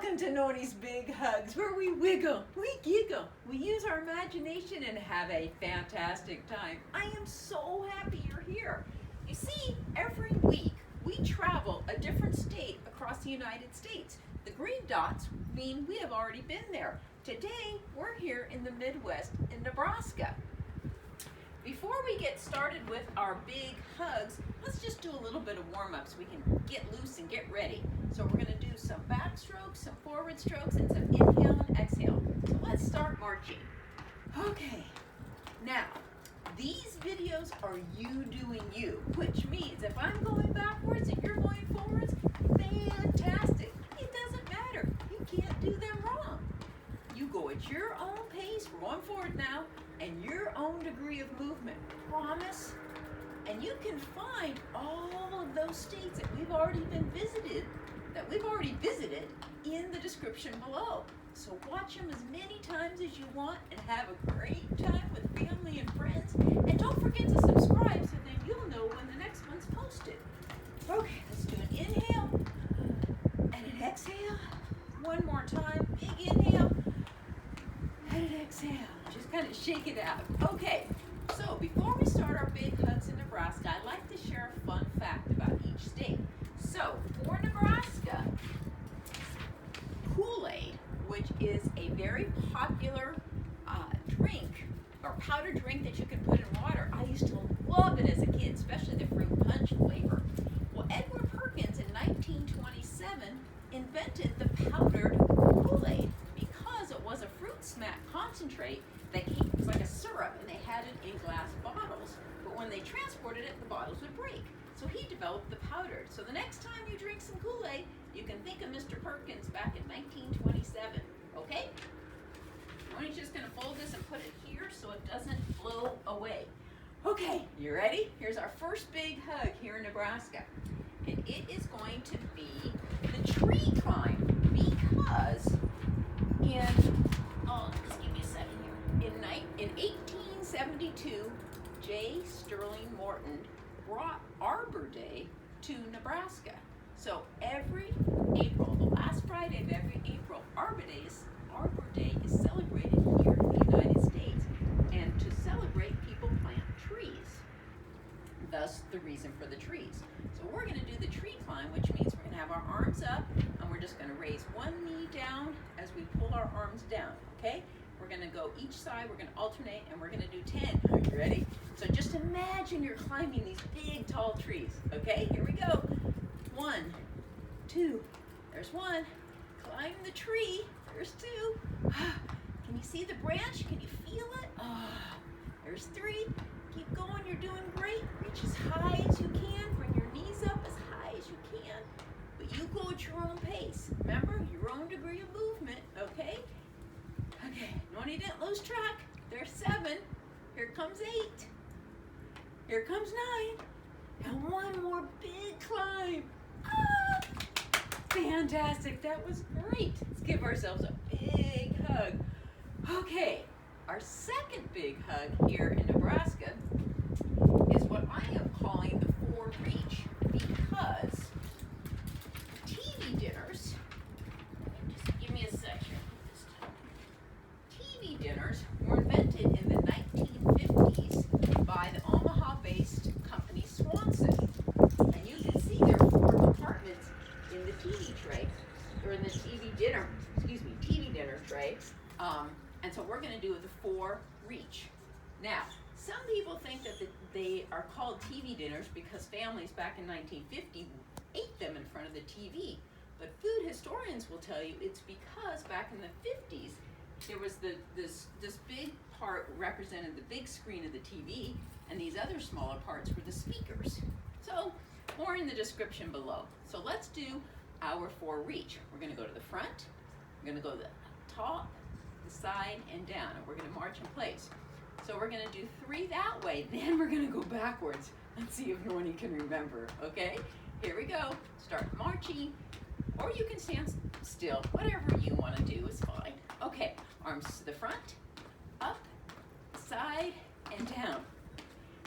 Welcome to Noni's Big Hugs, where we wiggle, we giggle, we use our imagination and have a fantastic time. I am so happy you're here. You see, every week we travel a different state across the United States. The green dots mean we have already been there. Today, we're here in the Midwest in Nebraska. Before we get started with our big hugs, let's just do a little bit of warm-up so we can get loose and get ready. So we're going to do some back strokes, some forward strokes, and some inhale and exhale. So let's start marching. Okay, now these videos are you doing you, which means if I'm going backwards and you're going forwards, fantastic. It doesn't matter. You can't do them wrong. You go at your own pace. We're going forward now, and your own degree of movement. Promise? And you can find all of those states that we've already visited in the description below. So watch them as many times as you want and have a great time with family and friends. And don't forget to subscribe so then you'll know when the next one's posted. Okay, let's do an inhale and an exhale. One more time. Big inhale and an exhale. Just kind of shake it out. Okay, so before we start our big hugs in Nebraska, I'd like to share a fun fact about each state. So for Nebraska, Kool-Aid, which is a very popular drink or powdered drink that you can put in water. I used to love it as a kid, especially the fruit punch flavor. Well, Edwin Perkins in 1927 invented the powdered Kool-Aid because it was a fruit smack concentrate that came, it was like a syrup, and they had it in glass bottles. But when they transported it, the bottles would break. So he developed the powdered. So the next time you drink some Kool-Aid, you can think of Mr. Perkins back in 1927. Okay? I'm just going to fold this and put it here so it doesn't blow away. Okay, you ready? Here's our first big hug here in Nebraska. And it is going to be the tree climb because just give me a second here. In 1872, J. Sterling Morton brought Arbor Day to Nebraska. So every April, the last Friday of every April, Arbor Day is celebrated here in the United States. And to celebrate, people plant trees. Thus, the reason for the trees. So we're going to do the tree climb, which means we're going to have our arms up, and we're just going to raise one knee down as we pull our arms down, okay? We're going to go each side, we're going to alternate, and we're going to do 10. Are you ready? So just imagine you're climbing these big, tall trees, okay? Here we go. 1, 2, there's 1. Climb the tree, there's 2. Can you see the branch? Can you feel it? There's 3. Keep going, you're doing great. Reach as high as you can. Bring your knees up as high as you can. But you go at your own pace. Remember, your own degree of movement, okay? Okay, Noni didn't lose track. There's 7. Here comes 8. Here comes 9. And one more big climb. Fantastic, that was great. Let's give ourselves a big hug. Okay, our second big hug here in Nebraska is what I am calling the 4 reach because TV dinners, just give me a second. TV dinners were invented in the 1950s by the Omaha-based company Swanson. And you can see there are 4 compartments in the TV tray, or in the TV dinner tray. And so we're going to do the 4 reach. Now, some people think that they are called TV dinners because families back in 1950 ate them in front of the TV. But food historians will tell you it's because back in the 50s, there was this big part represented the big screen of the TV, and these other smaller parts were the speakers. So, more in the description below. So let's do our 4 reach. We're going to go to the front, we're going to go to the top, the side, and down, and we're going to march in place. So we're going to do 3 that way, then we're going to go backwards and see if Noni can remember, okay? Here we go. Start marching, or you can stand still. Whatever you want to do is fine. Okay, arms to the front, up, side, and down.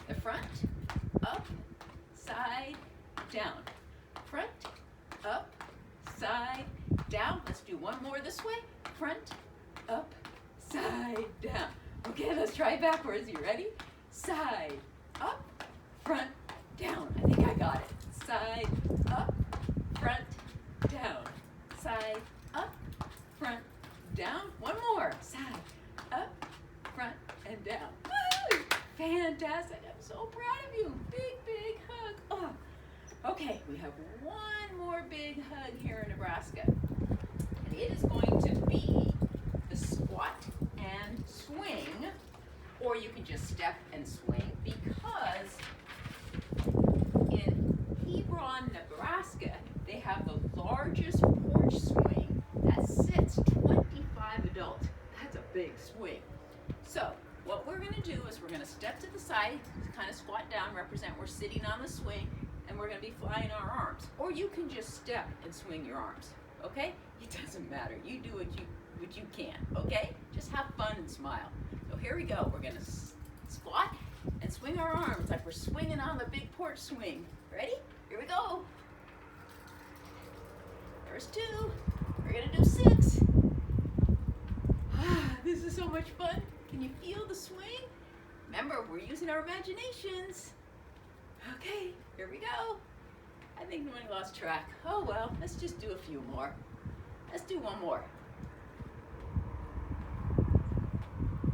The front, up, side, down. Front, up, side, down. Let's do one more this way. Front, up, side, down. Okay, let's try it backwards. You ready? Side, up, front, down. I think I got it. Side, up, front, down. Side, up, front, down. One more. Side, up, front, and down. Woo! Fantastic. I'm so proud of you. Big, big hug. Oh. Okay, we have one more big hug here in Nebraska. And it is going to be the squat and swing, or you can just step and swing, because in Hebron, Nebraska, they have the largest porch swing that sits 25 adults. That's a big swing. So what we're going to do is we're going to step to the side, kind of squat down, represent we're sitting on the swing, and we're going to be flying our arms. Or you can just step and swing your arms, okay? It doesn't matter. You do what you can, okay? Just have fun and smile. So here we go. We're going to squat and swing our arms like we're swinging on the big porch swing. Ready? Here we go. There's 2. We're going to do 6. This is so much fun. Can you feel the swing? Remember, we're using our imaginations. Okay, here we go. I think we lost track. Oh well, let's just do a few more. Let's do one more.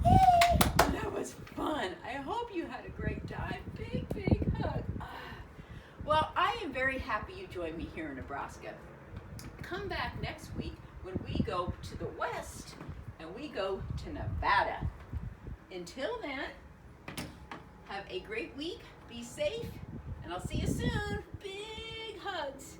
Yay! That was fun. I hope you had a great time. Big, big hug. Well, I am very happy you joined me here in Nebraska. Come back next week when we go to the west and we go to Nevada. Until then, have a great week. Be safe, and I'll see you soon. Big hugs.